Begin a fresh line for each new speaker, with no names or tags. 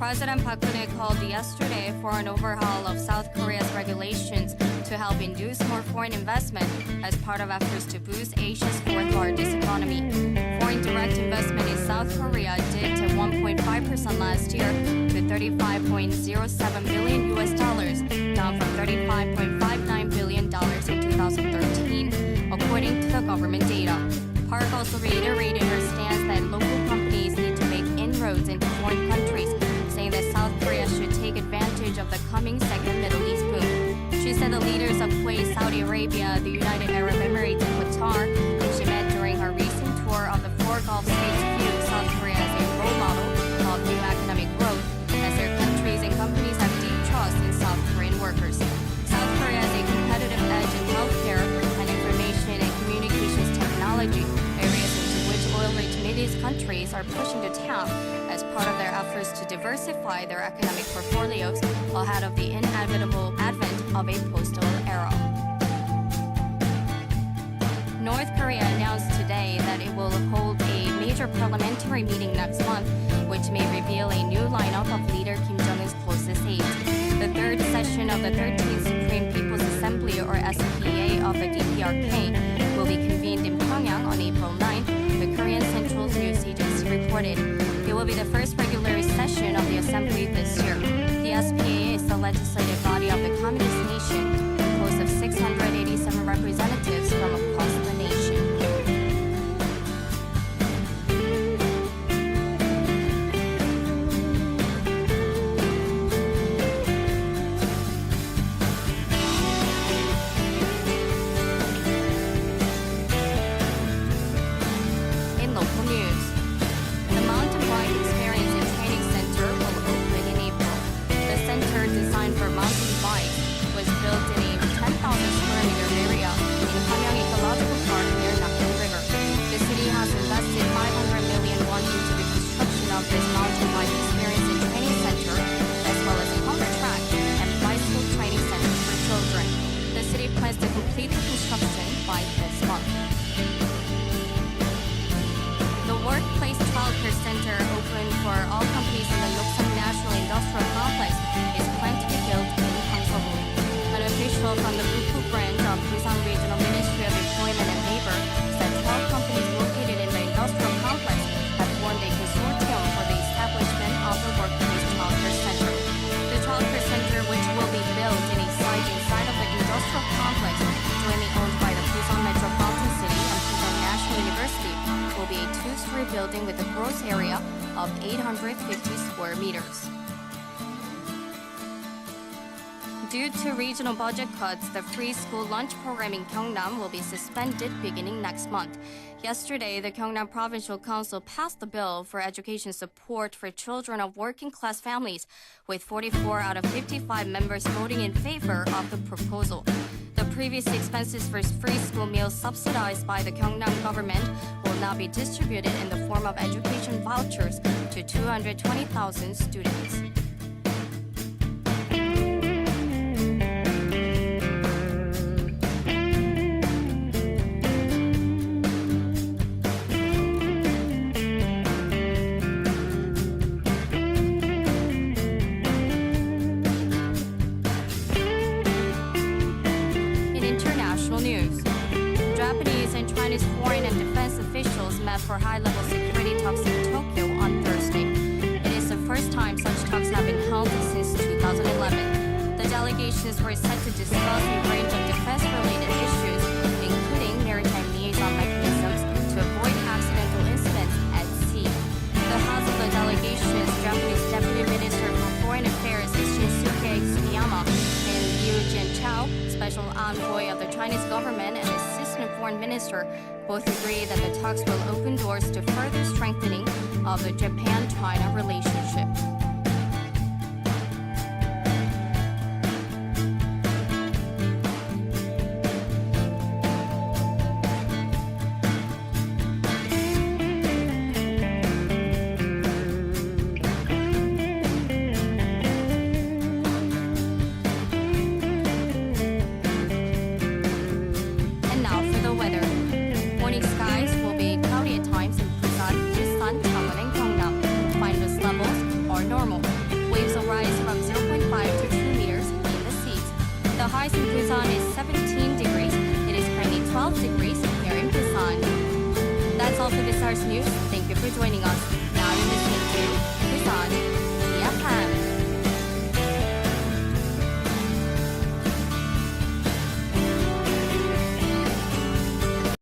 President Park Geun-hye called yesterday for an overhaul of South Korea's regulations to help induce more foreign investment as part of efforts to boost Asia's fourth-largest economy. Foreign direct investment in South Korea dipped at 1.5% last year to $35.07 billion US dollars, down from $35.59 billion in 2013, according to the government data. Park also reiterated her stance that local companies need to make inroads into foreign countries, saying that South Korea should take advantage of the coming second Middle East boom. She said the leaders of Kuwait, Saudi Arabia, the United Arab Emirates, and Qatar, whom she met during her recent tour of the four Gulf states, view South Korea as a role model of new economic growth, as their countries and companies have deep trust in South Korean workers. South Korea has a competitive edge in healthcare and information and communications technology, areas into which oil-rich Middle East countries are pushing to tap as part of their efforts to diversify their economic portfolios ahead of the inevitable advent of a postal era. North Korea announced today that it will hold a major parliamentary meeting next month, which may reveal a new lineup of leader Kim Jong-un's closest aides. The third session of the 13th Supreme People's Assembly, or SPA, of the DPRK will be convened in Pyongyang on April 9th, the Korean Central News Agency reported. It will be the first regular session of the Assembly this year. The SPA is the legislative body of the communist nation, composed of 687 representatives from across the nation. In local news, the mountain bike experience and training center will open in April. The center, designed for mountain bikes, was built in a 10,000 square meter area in Hamyang Ecological Park near Nakhan River. The city has invested 500 million won into the construction of this mountain bike experience and training center, as well as a pumper track and bicycle training center for children. The city plans to complete the construction by this month. The Workplace Childcare Center, open for all companies in the Loksan National Industrial Complex, is planned to be built in Gangseong. An official from the Bukbu branch of Busan Regional Ministry of Employment and Labor said 12 companies located in the industrial complex have formed a consortium for the establishment of the Workplace Childcare Center. The childcare center, which will be built in a site inside of the industrial complex, jointly owned by the Busan Metropolitan City and Busan National University, will be a two-story building with a gross area of 850 square meters. Due to regional budget cuts, the free school lunch program in Gyeongnam will be suspended beginning next month. Yesterday, the Gyeongnam Provincial Council passed the bill for education support for children of working-class families, with 44 out of 55 members voting in favor of the proposal. The previous expenses for free school meals subsidized by the Gyeongnam government will now be distributed in the form of education vouchers to 220,000 students. News. Japanese and Chinese foreign and defense officials met for high-level security talks in Tokyo on Thursday. It is the first time such talks have been held since 2011. The delegations were set to discuss a range of defense-related issues, including maritime liaison mechanisms to avoid accidental incidents at sea. The heads of the delegations, Japanese Deputy Minister for Foreign Affairs Shinsuke Tsuyama and Liu Jianchao, Special Envoy of the Chinese government and Assistant Foreign Minister, both agree that the talks will open doors to further strengthening of the Japan-China relationship. Busan is 17 degrees. It is currently 12 degrees here in Busan. That's all for this hour's news. Thank you for joining us. Now you're listening to Busan